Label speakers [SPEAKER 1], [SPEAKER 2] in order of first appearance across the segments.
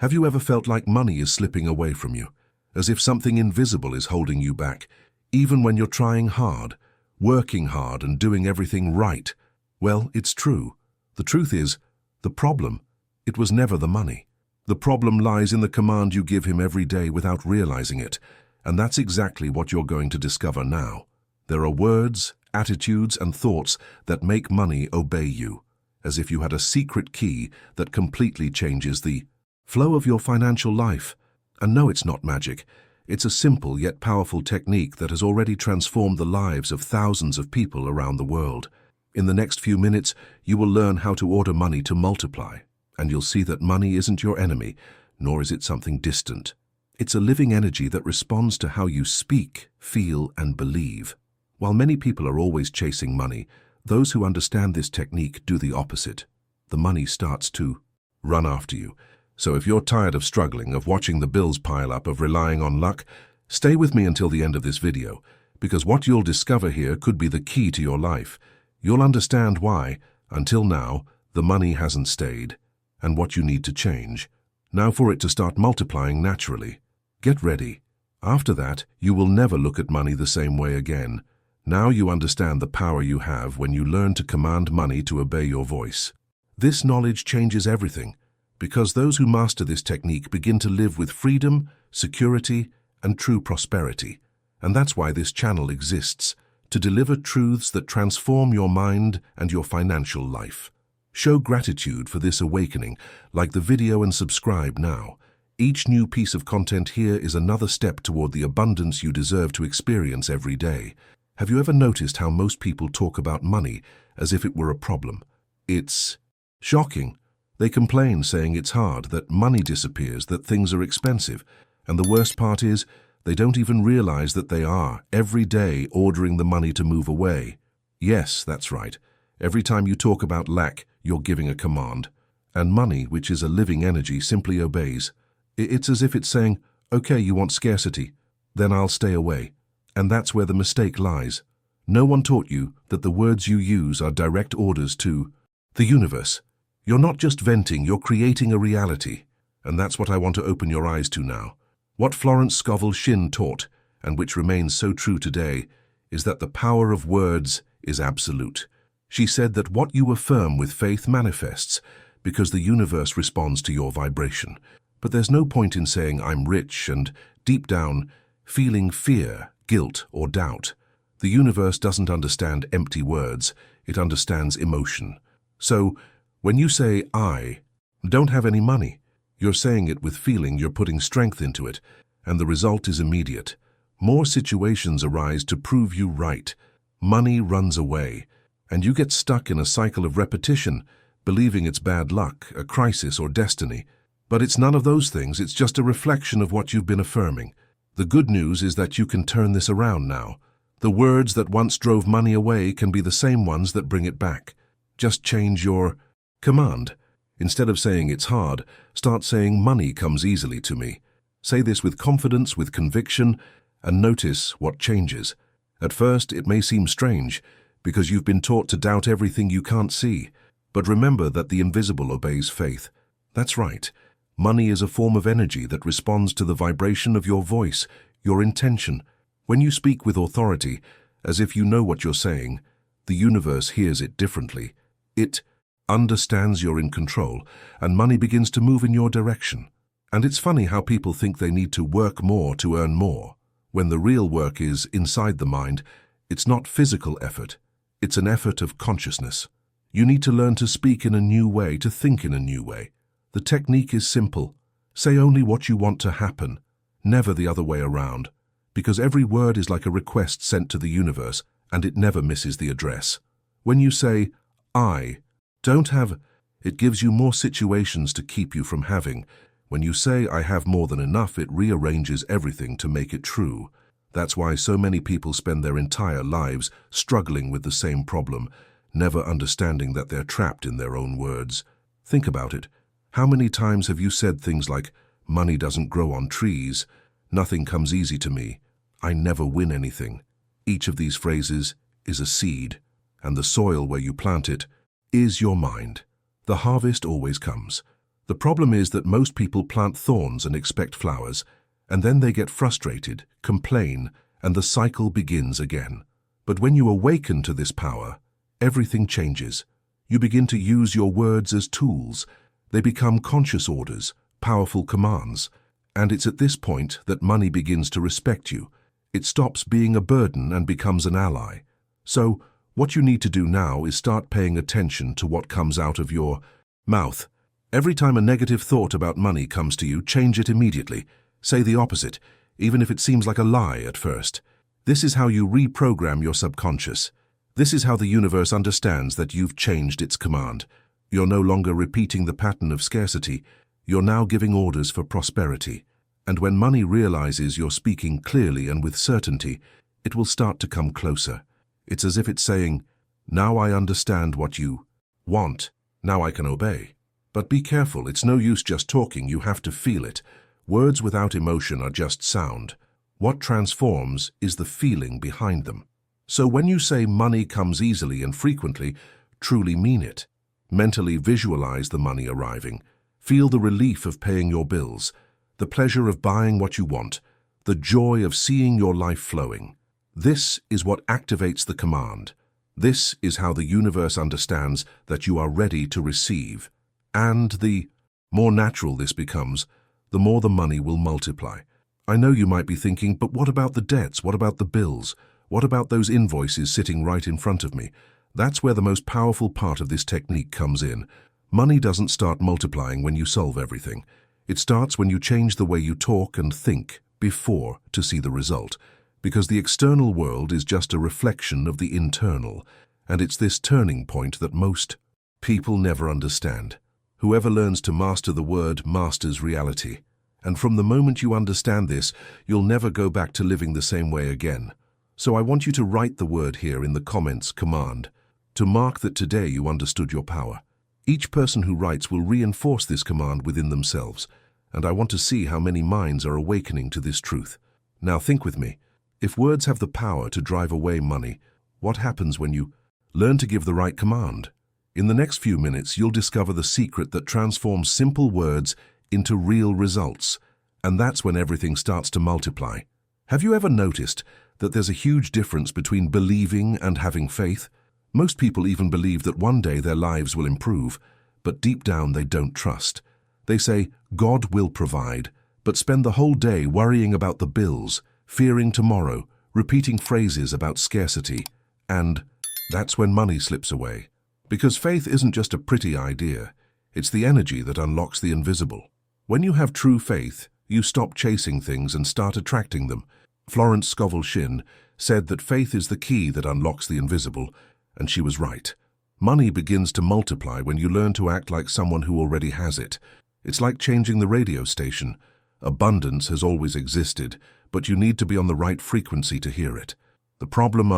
[SPEAKER 1] Have you ever felt like money is slipping away from you, as if something invisible is holding you back, even when you're trying hard, working hard and doing everything right? Well, it's true. The truth is, it was never the money. The problem lies in the command you give him every day without realizing it, and that's exactly what you're going to discover now. There are words, attitudes, and thoughts that make money obey you, as if you had a secret key that completely changes the flow of your financial life. And no, it's not magic. It's a simple yet powerful technique that has already transformed the lives of thousands of people around the world. In the next few minutes, you will learn how to order money to multiply, and you'll see that money isn't your enemy, nor is it something distant. It's a living energy that responds to how you speak, feel, and believe. While many people are always chasing money, those who understand this technique do the opposite. The money starts to run after you. So if you're tired of struggling, of watching the bills pile up, of relying on luck, stay with me until the end of this video, because what you'll discover here could be the key to your life. You'll understand why, until now, the money hasn't stayed, and what you need to change. Now for it to start multiplying naturally. Get ready. After that, you will never look at money the same way again. Now you understand the power you have when you learn to command money to obey your voice. This knowledge changes everything, because those who master this technique begin to live with freedom, security, and true prosperity. And that's why this channel exists, to deliver truths that transform your mind and your financial life. Show gratitude for this awakening, like the video, and subscribe now. Each new piece of content here is another step toward the abundance you deserve to experience every day. Have you ever noticed how most people talk about money as if it were a problem? It's shocking. They complain, saying it's hard, that money disappears, that things are expensive. And the worst part is, they don't even realize that they are, every day, ordering the money to move away. Yes, that's right. Every time you talk about lack, you're giving a command. And money, which is a living energy, simply obeys. It's as if it's saying, okay, you want scarcity, then I'll stay away. And that's where the mistake lies. No one taught you that the words you use are direct orders to the universe. You're not just venting, you're creating a reality. And that's what I want to open your eyes to now. What Florence Scovel Shinn taught, and which remains so true today, is that the power of words is absolute. She said that what you affirm with faith manifests, because the universe responds to your vibration. But there's no point in saying I'm rich and, deep down, feeling fear, guilt, or doubt. The universe doesn't understand empty words, it understands emotion. So, when you say, I don't have any money, you're saying it with feeling, you're putting strength into it, and the result is immediate. More situations arise to prove you right. Money runs away, and you get stuck in a cycle of repetition, believing it's bad luck, a crisis, or destiny. But it's none of those things, it's just a reflection of what you've been affirming. The good news is that you can turn this around now. The words that once drove money away can be the same ones that bring it back. Just change your command. Instead of saying it's hard, start saying money comes easily to me. Say this with confidence, with conviction, and notice what changes. At first, it may seem strange, because you've been taught to doubt everything you can't see. But remember that the invisible obeys faith. That's right. Money is a form of energy that responds to the vibration of your voice, your intention. When you speak with authority, as if you know what you're saying, the universe hears it differently. It understands you're in control, and money begins to move in your direction. And it's funny how people think they need to work more to earn more. When the real work is inside the mind, it's not physical effort. It's an effort of consciousness. You need to learn to speak in a new way, to think in a new way. The technique is simple. Say only what you want to happen, never the other way around, because every word is like a request sent to the universe, and it never misses the address. When you say, I don't have, it gives you more situations to keep you from having. When you say, I have more than enough, it rearranges everything to make it true. That's why so many people spend their entire lives struggling with the same problem, never understanding that they're trapped in their own words. Think about it. How many times have you said things like, money doesn't grow on trees, nothing comes easy to me, I never win anything? Each of these phrases is a seed, and the soil where you plant it is your mind. The harvest always comes. The problem is that most people plant thorns and expect flowers, and then they get frustrated, complain, and the cycle begins again. But when you awaken to this power, everything changes. You begin to use your words as tools. They become conscious orders, powerful commands. And it's at this point that money begins to respect you. It stops being a burden and becomes an ally. So, what you need to do now is start paying attention to what comes out of your mouth. Every time a negative thought about money comes to you, change it immediately. Say the opposite, even if it seems like a lie at first. This is how you reprogram your subconscious. This is how the universe understands that you've changed its command. You're no longer repeating the pattern of scarcity. You're now giving orders for prosperity. And when money realizes you're speaking clearly and with certainty, it will start to come closer. It's as if it's saying, "Now I understand what you want. Now I can obey." But be careful, it's no use just talking, you have to feel it. Words without emotion are just sound. What transforms is the feeling behind them. So when you say money comes easily and frequently, truly mean it. Mentally visualize the money arriving. Feel the relief of paying your bills, the pleasure of buying what you want, the joy of seeing your life flowing. This is what activates the command. This is how the universe understands that you are ready to receive. And the more natural this becomes, the more the money will multiply. I know you might be thinking, but what about the debts? What about the bills? What about those invoices sitting right in front of me? That's where the most powerful part of this technique comes in. Money doesn't start multiplying when you solve everything. It starts when you change the way you talk and think before to see the result. Because the external world is just a reflection of the internal, and it's this turning point that most people never understand. Whoever learns to master the word masters reality. And from the moment you understand this, you'll never go back to living the same way again. So I want you to write the word here in the comments, command, to mark that today you understood your power. Each person who writes will reinforce this command within themselves, and I want to see how many minds are awakening to this truth. Now think with me. If words have the power to drive away money, what happens when you learn to give the right command? In the next few minutes, you'll discover the secret that transforms simple words into real results, and that's when everything starts to multiply. Have you ever noticed that there's a huge difference between believing and having faith? Most people even believe that one day their lives will improve, but deep down they don't trust. They say, "God will provide," but spend the whole day worrying about the bills, fearing tomorrow, repeating phrases about scarcity, and that's when money slips away. Because faith isn't just a pretty idea, it's the energy that unlocks the invisible. When you have true faith, you stop chasing things and start attracting them. Florence Scovel Shinn said that faith is the key that unlocks the invisible, and she was right. Money begins to multiply when you learn to act like someone who already has it. It's like changing the radio station. Abundance has always existed, but you need to be on the right frequency to hear it. The problem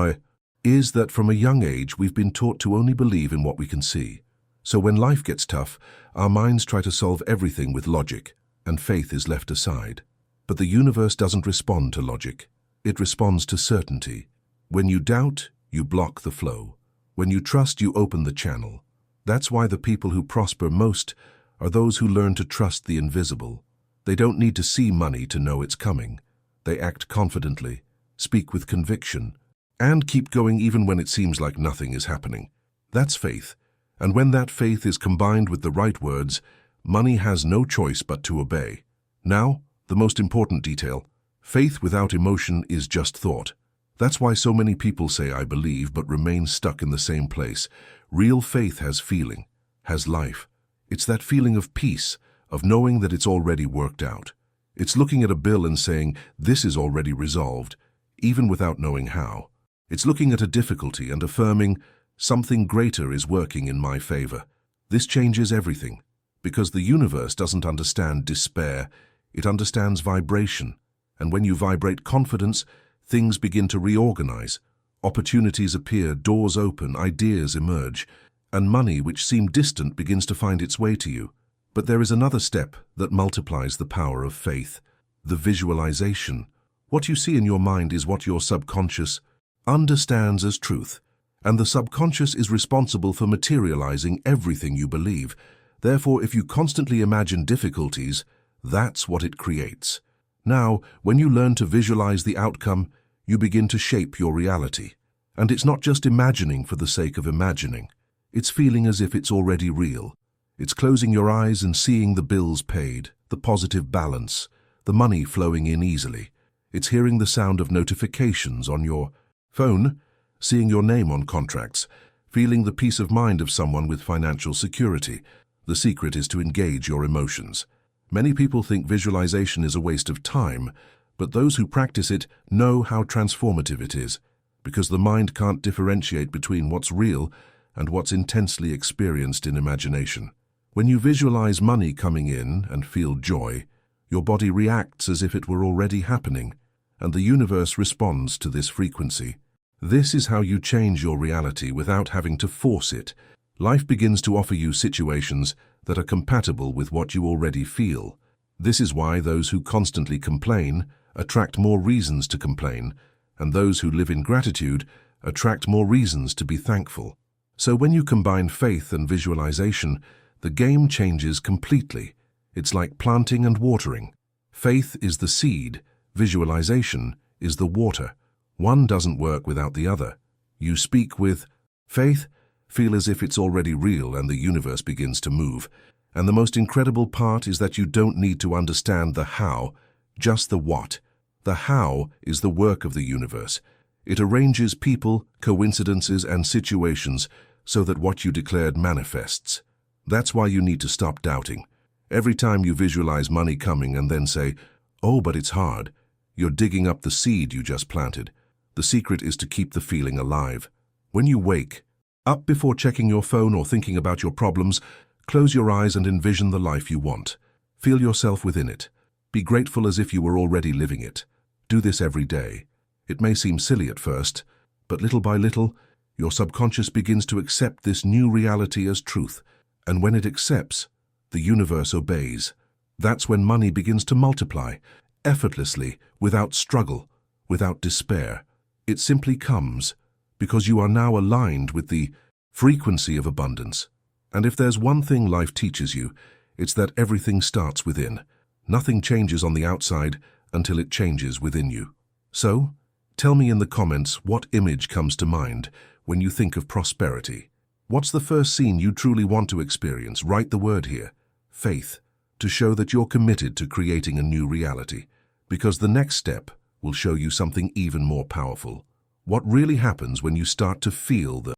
[SPEAKER 1] is that from a young age we've been taught to only believe in what we can see. So when life gets tough, our minds try to solve everything with logic, and faith is left aside. But the universe doesn't respond to logic. It responds to certainty. When you doubt, you block the flow. When you trust, you open the channel. That's why the people who prosper most are those who learn to trust the invisible. They don't need to see money to know it's coming. They act confidently, speak with conviction, and keep going even when it seems like nothing is happening. That's faith. And when that faith is combined with the right words, money has no choice but to obey. Now, the most important detail. Faith without emotion is just thought. That's why so many people say "I believe" but remain stuck in the same place. Real faith has feeling, has life. It's that feeling of peace, of knowing that it's already worked out. It's looking at a bill and saying, "This is already resolved," even without knowing how. It's looking at a difficulty and affirming, "Something greater is working in my favor." This changes everything, because the universe doesn't understand despair, it understands vibration. And when you vibrate confidence, things begin to reorganize. Opportunities appear, doors open, ideas emerge, and money which seemed distant begins to find its way to you. But there is another step that multiplies the power of faith, the visualization. What you see in your mind is what your subconscious understands as truth, and the subconscious is responsible for materializing everything you believe. Therefore, if you constantly imagine difficulties, that's what it creates. Now, when you learn to visualize the outcome, you begin to shape your reality. And it's not just imagining for the sake of imagining. It's feeling as if it's already real. It's closing your eyes and seeing the bills paid, the positive balance, the money flowing in easily. It's hearing the sound of notifications on your phone, seeing your name on contracts, feeling the peace of mind of someone with financial security. The secret is to engage your emotions. Many people think visualization is a waste of time, but those who practice it know how transformative it is, because the mind can't differentiate between what's real and what's intensely experienced in imagination. When you visualize money coming in and feel joy, your body reacts as if it were already happening, and the universe responds to this frequency. This is how you change your reality without having to force it. Life begins to offer you situations that are compatible with what you already feel. This is why those who constantly complain attract more reasons to complain, and those who live in gratitude attract more reasons to be thankful. So when you combine faith and visualization, the game changes completely. It's like planting and watering. Faith is the seed, visualization is the water. One doesn't work without the other. You speak with faith, feel as if it's already real, and the universe begins to move. And the most incredible part is that you don't need to understand the how, just the what. The how is the work of the universe. It arranges people, coincidences, and situations so that what you declared manifests. That's why you need to stop doubting. Every time you visualize money coming and then say, "Oh, but it's hard," you're digging up the seed you just planted. The secret is to keep the feeling alive. When you wake up before checking your phone or thinking about your problems, close your eyes and envision the life you want. Feel yourself within it. Be grateful as if you were already living it. Do this every day. It may seem silly at first, but little by little, your subconscious begins to accept this new reality as truth. And when it accepts, the universe obeys. That's when money begins to multiply, effortlessly, without struggle, without despair. It simply comes, because you are now aligned with the frequency of abundance. And if there's one thing life teaches you, it's that everything starts within. Nothing changes on the outside until it changes within you. So, tell me in the comments what image comes to mind when you think of prosperity. What's the first scene you truly want to experience? Write the word here, faith, to show that you're committed to creating a new reality. Because the next step will show you something even more powerful. What really happens when you start to feel the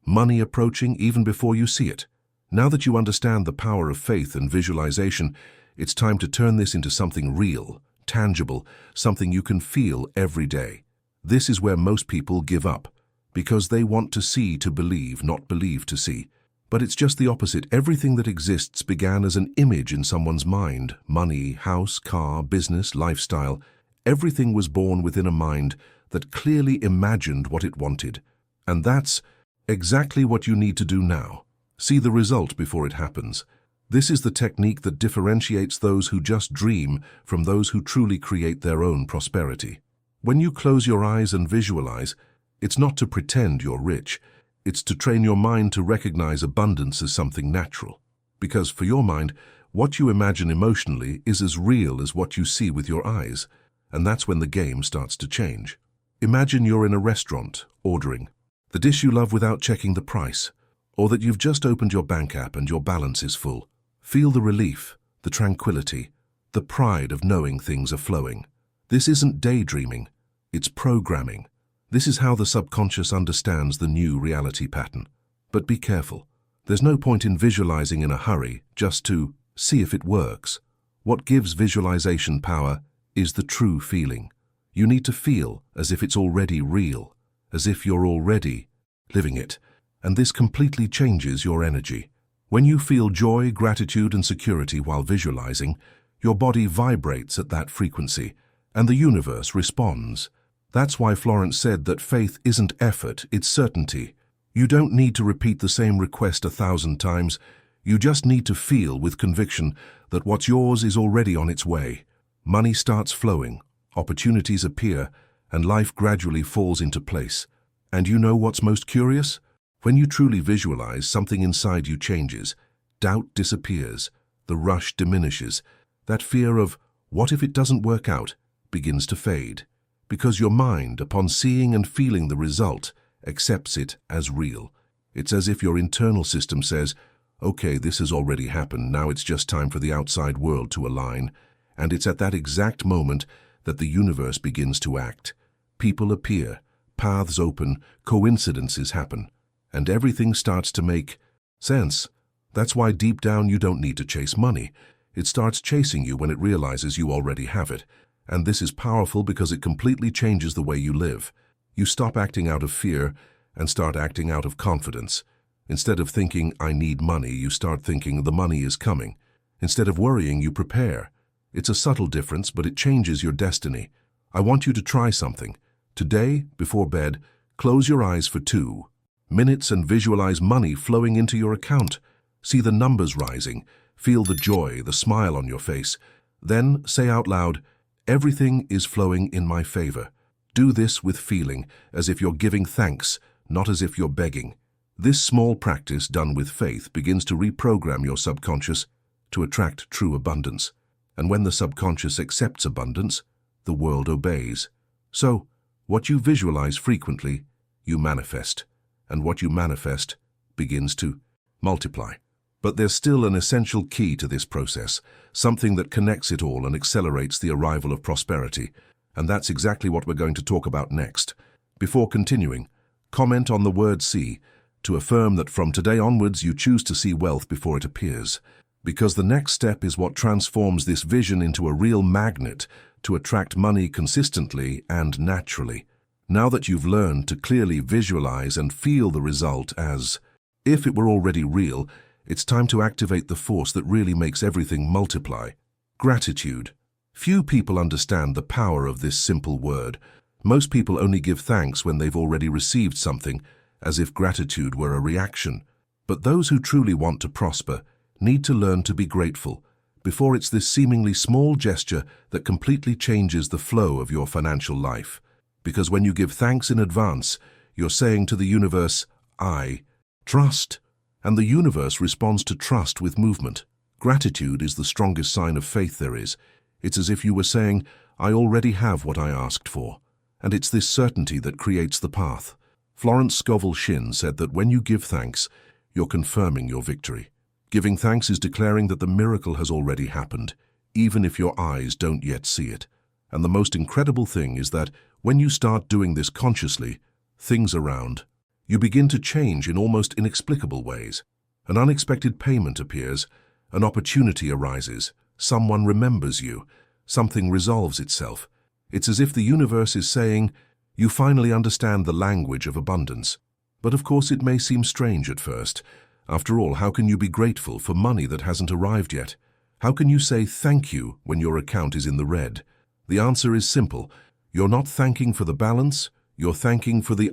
[SPEAKER 1] money approaching even before you see it. Now that you understand the power of faith and visualization, it's time to turn this into something real, tangible, something you can feel every day. This is where most people give up, because they want to see to believe, not believe to see. But it's just the opposite. Everything that exists began as an image in someone's mind. Money, house, car, business, lifestyle. Everything was born within a mind that clearly imagined what it wanted. And that's exactly what you need to do now. See the result before it happens. This is the technique that differentiates those who just dream from those who truly create their own prosperity. When you close your eyes and visualize, it's not to pretend you're rich. It's to train your mind to recognize abundance as something natural. Because for your mind, what you imagine emotionally is as real as what you see with your eyes. And that's when the game starts to change. Imagine you're in a restaurant, ordering the dish you love without checking the price, or that you've just opened your bank app and your balance is full. Feel the relief, the tranquility, the pride of knowing things are flowing. This isn't daydreaming, it's programming. This is how the subconscious understands the new reality pattern. But be careful. There's no point in visualizing in a hurry just to see if it works. What gives visualization power is the true feeling. You need to feel as if it's already real, as if you're already living it. And this completely changes your energy. When you feel joy, gratitude, and security while visualizing, your body vibrates at that frequency, and the universe responds. That's why Florence said that faith isn't effort, it's certainty. You don't need to repeat the same request 1,000 times. You just need to feel with conviction that what's yours is already on its way. Money starts flowing, opportunities appear, and life gradually falls into place. And you know what's most curious? When you truly visualize, something inside you changes. Doubt disappears, the rush diminishes. That fear of, what if it doesn't work out, begins to fade, because your mind, upon seeing and feeling the result, accepts it as real. It's as if your internal system says, okay, this has already happened, now it's just time for the outside world to align. And it's at that exact moment that the universe begins to act. People appear, paths open, coincidences happen, and everything starts to make sense. That's why deep down you don't need to chase money. It starts chasing you when it realizes you already have it. And this is powerful because it completely changes the way you live. You stop acting out of fear and start acting out of confidence. Instead of thinking, I need money, you start thinking, the money is coming. Instead of worrying, you prepare. It's a subtle difference, but it changes your destiny. I want you to try something. Today, before bed, close your eyes for 2 minutes and visualize money flowing into your account. See the numbers rising. Feel the joy, the smile on your face. Then say out loud, everything is flowing in my favor. Do this with feeling, as if you're giving thanks, not as if you're begging. This small practice done with faith begins to reprogram your subconscious to attract true abundance. And when the subconscious accepts abundance, the world obeys. So, what you visualize frequently, you manifest. And what you manifest begins to multiply. But there's still an essential key to this process, something that connects it all and accelerates the arrival of prosperity. And that's exactly what we're going to talk about next. Before continuing, comment on the word see to affirm that from today onwards you choose to see wealth before it appears. Because the next step is what transforms this vision into a real magnet to attract money consistently and naturally. Now that you've learned to clearly visualize and feel the result as if it were already real, it's time to activate the force that really makes everything multiply. Gratitude. Few people understand the power of this simple word. Most people only give thanks when they've already received something, as if gratitude were a reaction. But those who truly want to prosper need to learn to be grateful. Before it's this seemingly small gesture that completely changes the flow of your financial life. Because when you give thanks in advance, you're saying to the universe, I trust. And the universe responds to trust with movement. Gratitude is the strongest sign of faith there is. It's as if you were saying, I already have what I asked for. And it's this certainty that creates the path. Florence Scovel Shinn said that when you give thanks, you're confirming your victory. Giving thanks is declaring that the miracle has already happened, even if your eyes don't yet see it. And the most incredible thing is that when you start doing this consciously, things around you begin to change in almost inexplicable ways. An unexpected payment appears, an opportunity arises, someone remembers you, something resolves itself. It's as if the universe is saying, you finally understand the language of abundance. But of course it may seem strange at first. After all, how can you be grateful for money that hasn't arrived yet? How can you say thank you when your account is in the red? The answer is simple. You're not thanking for the balance, you're thanking for the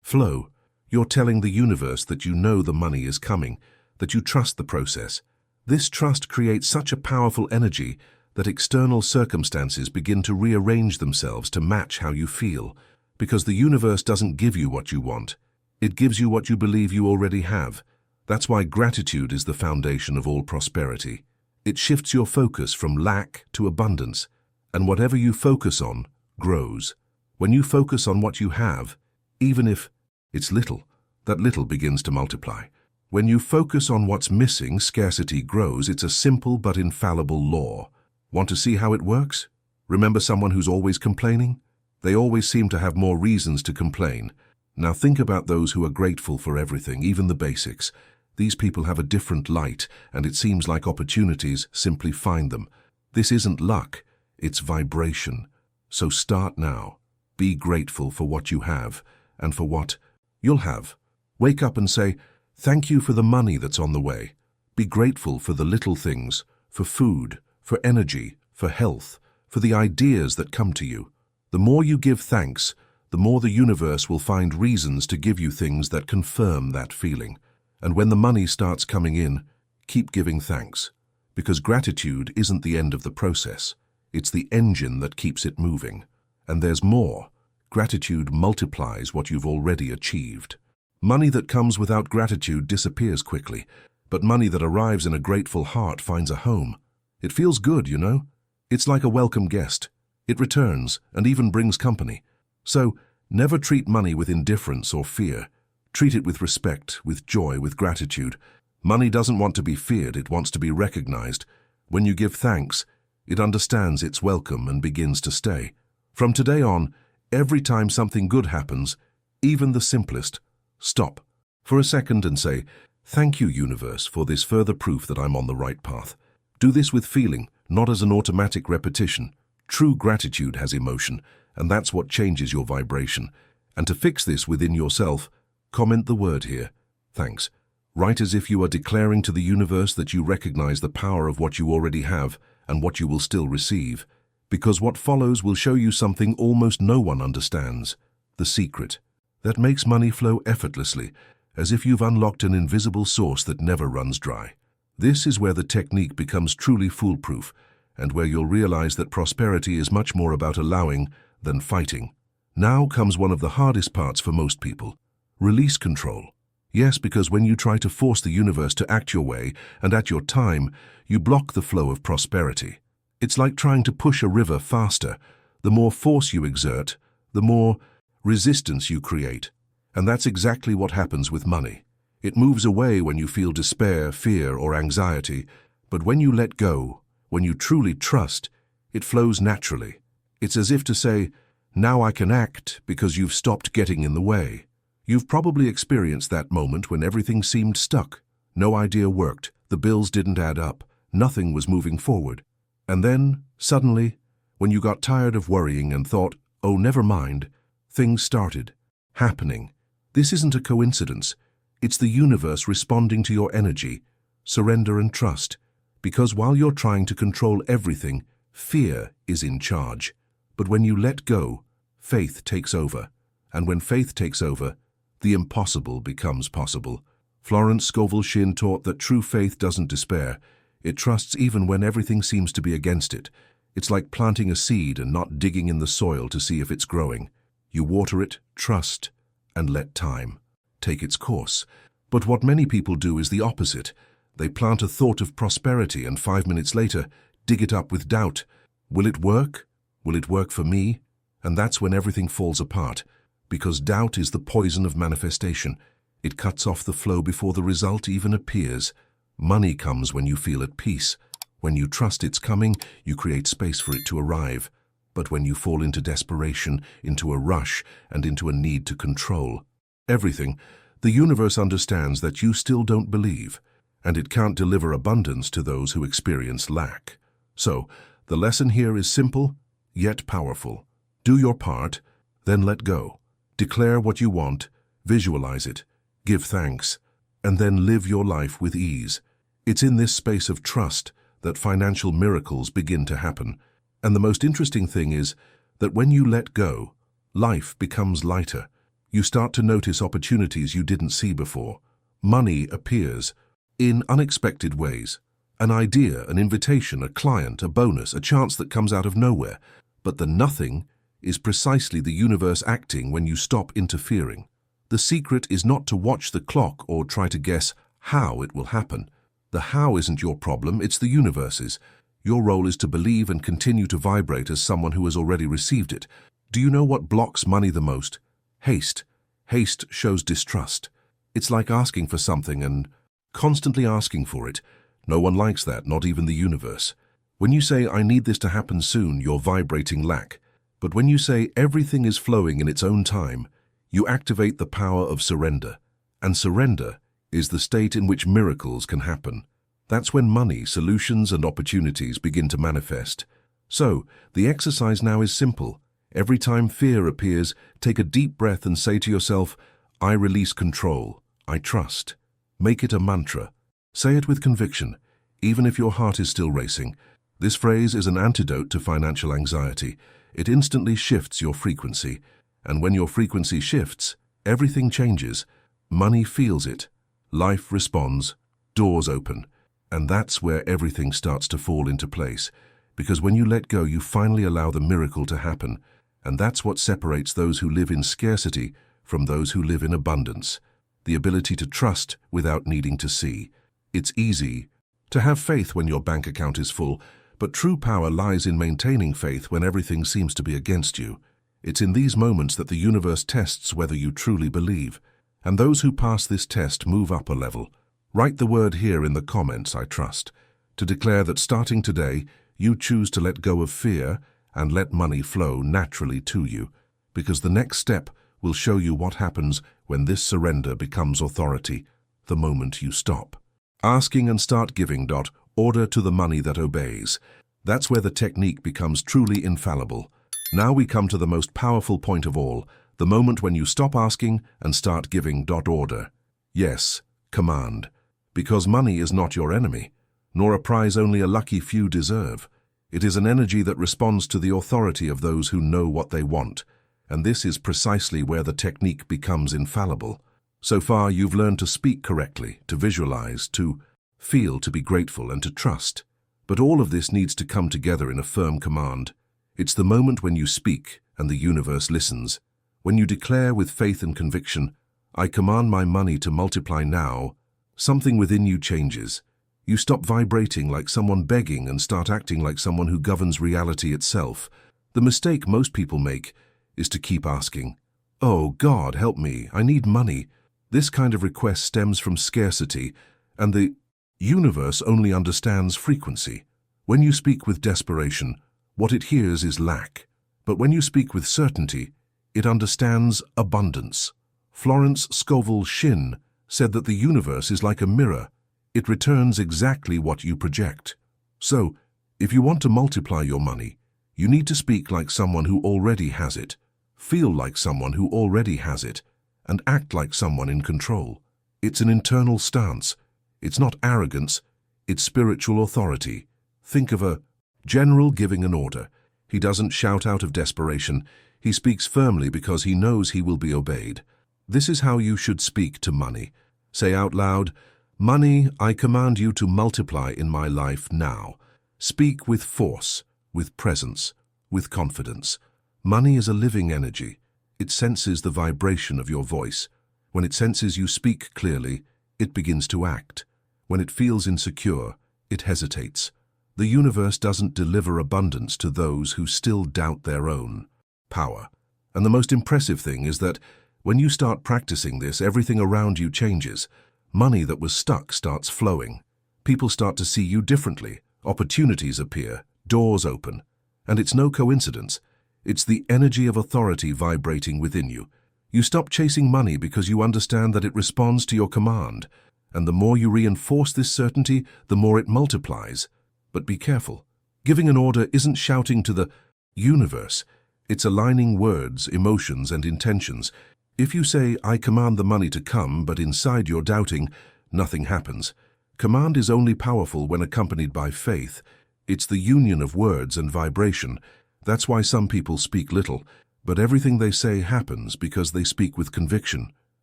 [SPEAKER 1] flow. You're telling the universe that you know the money is coming, that you trust the process. This trust creates such a powerful energy that external circumstances begin to rearrange themselves to match how you feel, because the universe doesn't give you what you want. It gives you what you believe you already have. That's why gratitude is the foundation of all prosperity. It shifts your focus from lack to abundance, and whatever you focus on grows. When you focus on what you have, even if it's little, that little begins to multiply. When you focus on what's missing, scarcity grows. It's a simple but infallible law. Want to see how it works? Remember someone who's always complaining? They always seem to have more reasons to complain. Now think about those who are grateful for everything, even the basics. These people have a different light, and it seems like opportunities simply find them. This isn't luck, it's vibration. So start now. Be grateful for what you have, and for what you'll have. Wake up and say, thank you for the money that's on the way. Be grateful for the little things, for food, for energy, for health, for the ideas that come to you. The more you give thanks, the more the universe will find reasons to give you things that confirm that feeling. And when the money starts coming in, keep giving thanks. Because gratitude isn't the end of the process. It's the engine that keeps it moving. And there's more. Gratitude multiplies what you've already achieved. Money that comes without gratitude disappears quickly. But money that arrives in a grateful heart finds a home. It feels good, you know? It's like a welcome guest. It returns and even brings company. So, never treat money with indifference or fear. Treat it with respect, with joy, with gratitude. Money doesn't want to be feared, it wants to be recognized. When you give thanks, it understands its welcome and begins to stay. From today on, every time something good happens, even the simplest, stop for a second and say, "Thank you, universe, for this further proof that I'm on the right path." Do this with feeling, not as an automatic repetition. True gratitude has emotion, and that's what changes your vibration. And to fix this within yourself, comment the word here, thanks. Write as if you are declaring to the universe that you recognize the power of what you already have and what you will still receive. Because what follows will show you something almost no one understands, the secret that makes money flow effortlessly, as if you've unlocked an invisible source that never runs dry. This is where the technique becomes truly foolproof, and where you'll realize that prosperity is much more about allowing than fighting. Now comes one of the hardest parts for most people. Release control. Yes, because when you try to force the universe to act your way and at your time, you block the flow of prosperity. It's like trying to push a river faster. The more force you exert, the more resistance you create. And that's exactly what happens with money. It moves away when you feel despair, fear, or anxiety, but when you let go, when you truly trust, it flows naturally. It's as if to say, "Now I can act," because you've stopped getting in the way. You've probably experienced that moment when everything seemed stuck. No idea worked, the bills didn't add up, nothing was moving forward. And then, suddenly, when you got tired of worrying and thought, "Oh, never mind," things started happening. This isn't a coincidence. It's the universe responding to your energy. Surrender and trust. Because while you're trying to control everything, fear is in charge. But when you let go, faith takes over. And when faith takes over, the impossible becomes possible. Florence Scovel Shinn taught that true faith doesn't despair. It trusts even when everything seems to be against it. It's like planting a seed and not digging in the soil to see if it's growing. You water it, trust, and let time take its course. But what many people do is the opposite. They plant a thought of prosperity and 5 minutes later dig it up with doubt. Will it work? Will it work for me? And that's when everything falls apart. Because doubt is the poison of manifestation. It cuts off the flow before the result even appears. Money comes when you feel at peace. When you trust it's coming, you create space for it to arrive. But when you fall into desperation, into a rush, and into a need to control everything, the universe understands that you still don't believe, and it can't deliver abundance to those who experience lack. So, the lesson here is simple, yet powerful. Do your part, then let go. Declare what you want, visualize it, give thanks, and then live your life with ease. It's in this space of trust that financial miracles begin to happen. And the most interesting thing is that when you let go, life becomes lighter. You start to notice opportunities you didn't see before. Money appears in unexpected ways. An idea, an invitation, a client, a bonus, a chance that comes out of nowhere. But the nothing is precisely the universe acting when you stop interfering. The secret is not to watch the clock or try to guess how it will happen. The how isn't your problem, it's the universe's. Your role is to believe and continue to vibrate as someone who has already received it. Do you know what blocks money the most? Haste. Haste shows distrust. It's like asking for something and constantly asking for it. No one likes that, not even the universe. When you say, "I need this to happen soon," you're vibrating lack. But when you say, "Everything is flowing in its own time," you activate the power of surrender. And surrender is the state in which miracles can happen. That's when money, solutions, and opportunities begin to manifest. So, the exercise now is simple. Every time fear appears, take a deep breath and say to yourself, "I release control. I trust." Make it a mantra. Say it with conviction, even if your heart is still racing. This phrase is an antidote to financial anxiety. It instantly shifts your frequency. And when your frequency shifts, everything changes. Money feels it. Life responds. Doors open. And that's where everything starts to fall into place. Because when you let go, you finally allow the miracle to happen. And that's what separates those who live in scarcity from those who live in abundance. The ability to trust without needing to see. It's easy to have faith when your bank account is full, but true power lies in maintaining faith when everything seems to be against you. It's in these moments that the universe tests whether you truly believe, and those who pass this test move up a level. Write the word here in the comments, I trust, to declare that starting today, you choose to let go of fear and let money flow naturally to you, because the next step will show you what happens when this surrender becomes authority, the moment you stop asking and start giving. Order to the money that obeys. That's where the technique becomes truly infallible. Now we come to the most powerful point of all, the moment when you stop asking and start giving. Order. Yes, command. Because money is not your enemy, nor a prize only a lucky few deserve. It is an energy that responds to the authority of those who know what they want, and this is precisely where the technique becomes infallible. So far, you've learned to speak correctly, to visualize, to feel, to be grateful, and to trust. But all of this needs to come together in a firm command. It's the moment when you speak and the universe listens. When you declare with faith and conviction, "I command my money to multiply now," something within you changes. You stop vibrating like someone begging and start acting like someone who governs reality itself. The mistake most people make is to keep asking, "Oh, God, help me, I need money." This kind of request stems from scarcity, and the universe only understands frequency. When you speak with desperation, what it hears is lack. But when you speak with certainty, it understands abundance. Florence Scovel Shinn said that the universe is like a mirror. It returns exactly what you project. So, if you want to multiply your money, you need to speak like someone who already has it, feel like someone who already has it, and act like someone in control. It's an internal stance. It's not arrogance, it's spiritual authority. Think of a general giving an order. He doesn't shout out of desperation. He speaks firmly because he knows he will be obeyed. This is how you should speak to money. Say out loud, "Money, I command you to multiply in my life now." Speak with force, with presence, with confidence. Money is a living energy. It senses the vibration of your voice. When it senses you speak clearly, it begins to act. When it feels insecure, it hesitates. The universe doesn't deliver abundance to those who still doubt their own power. And the most impressive thing is that when you start practicing this, everything around you changes. Money that was stuck starts flowing. People start to see you differently. Opportunities appear, doors open. And it's no coincidence. It's the energy of authority vibrating within you. You stop chasing money because you understand that it responds to your command. And the more you reinforce this certainty, the more it multiplies. But be careful. Giving an order isn't shouting to the universe. It's aligning words, emotions, and intentions. If you say, "I command the money to come," but inside you're doubting, nothing happens. Command is only powerful when accompanied by faith. It's the union of words and vibration. That's why some people speak little, but everything they say happens because they speak with conviction,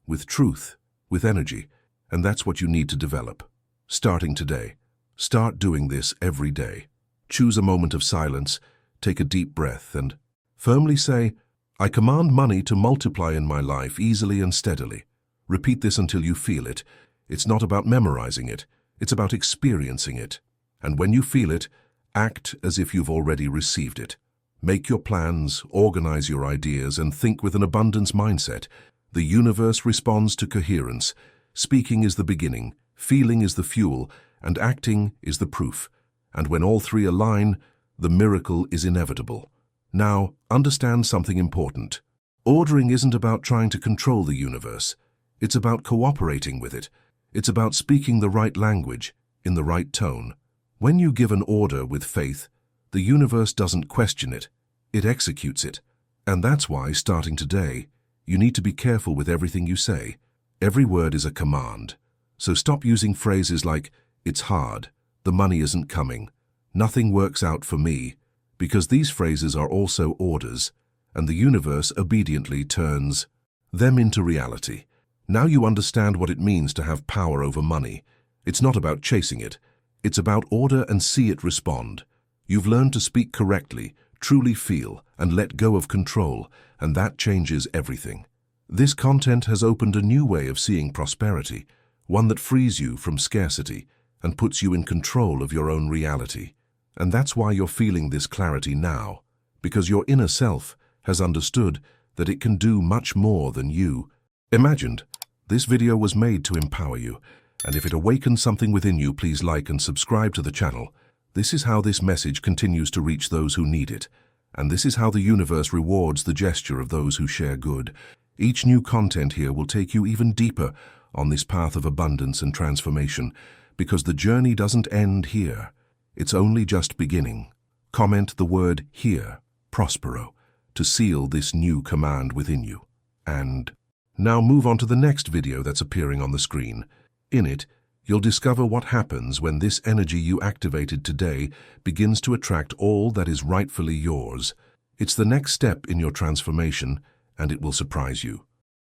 [SPEAKER 1] with truth, with energy. And that's what you need to develop. Starting today. Start doing this every day. Choose a moment of silence, take a deep breath, and firmly say, "I command money to multiply in my life easily and steadily." Repeat this until you feel it. It's not about memorizing it. It's about experiencing it. And when you feel it, act as if you've already received it. Make your plans, organize your ideas, and think with an abundance mindset. The universe responds to coherence. Speaking is the beginning, feeling is the fuel, and acting is the proof. And when all three align, the miracle is inevitable. Now, understand something important. Ordering isn't about trying to control the universe. It's about cooperating with it. It's about speaking the right language, in the right tone. When you give an order with faith, the universe doesn't question it. It executes it. And that's why, starting today, you need to be careful with everything you say. Every word is a command. So stop using phrases like, "It's hard," "The money isn't coming," "Nothing works out for me," because these phrases are also orders, and the universe obediently turns them into reality. Now you understand what it means to have power over money. It's not about chasing it. It's about order and see it respond. You've learned to speak correctly, truly feel, and let go of control, and that changes everything. This content has opened a new way of seeing prosperity, one that frees you from scarcity. and puts you in control of your own reality. And that's why you're feeling this clarity now, because your inner self has understood that it can do much more than you imagined. This video was made to empower you, and if it awakens something within you, please like and subscribe to the channel. This is how this message continues to reach those who need it, and this is how the universe rewards the gesture of those who share good. Each new content here will take you even deeper on this path of abundance and transformation, because the journey doesn't end here. It's only just beginning. Comment the word here, Prospero, to seal this new command within you. And now move on to the next video that's appearing on the screen. In it, you'll discover what happens when this energy you activated today begins to attract all that is rightfully yours. It's the next step in your transformation, and it will surprise you.